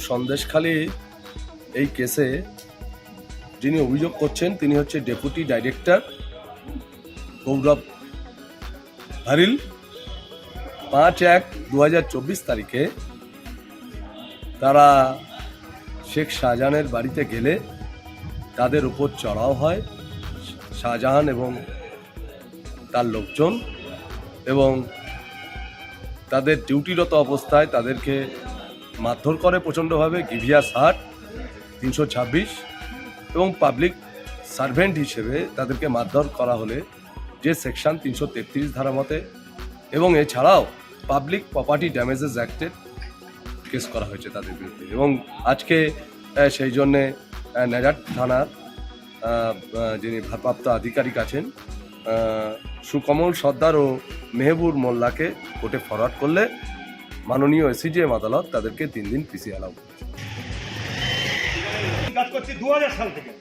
সন্দেশখালী এই কেসে যিনি অভিযোগ করছেন তিনি হচ্ছে ডেপুটি ডাইরেক্টর গৌরব ভারিল। 5/1/2024 তারিখে তারা শেখ শাহজাহানের বাড়িতে গেলে তাদের উপর চড়াও হয় শাহজাহান এবং তার লোকজন, এবং তাদের ডিউটিরত অবস্থায় তাদেরকে মারধর করে প্রচণ্ডভাবে। গিভিয়াস হাট 326 এবং পাবলিক সার্ভেন্ট হিসেবে তাদেরকে মারধর করা হলে যে সেকশন 333 ধারা মতে, এবং এছাড়াও পাবলিক প্রপার্টি ড্যামেজেস অ্যাক্টে কেস করা হয়েছে তাদের বিরুদ্ধে। এবং আজকে সেই জন্যে নেজাট থানার যিনি ভারপ্রাপ্ত আধিকারিক আছেন সুকমল সর্দার ও মেহবুর মোল্লাকে কোর্টে ফরওয়ার্ড করলে মাননীয় এসিজিএম আদালত তাদেরকে 3 দিন পিসি অ্যালাউ করেছে। কাজ করছি 2000 সাল থেকে।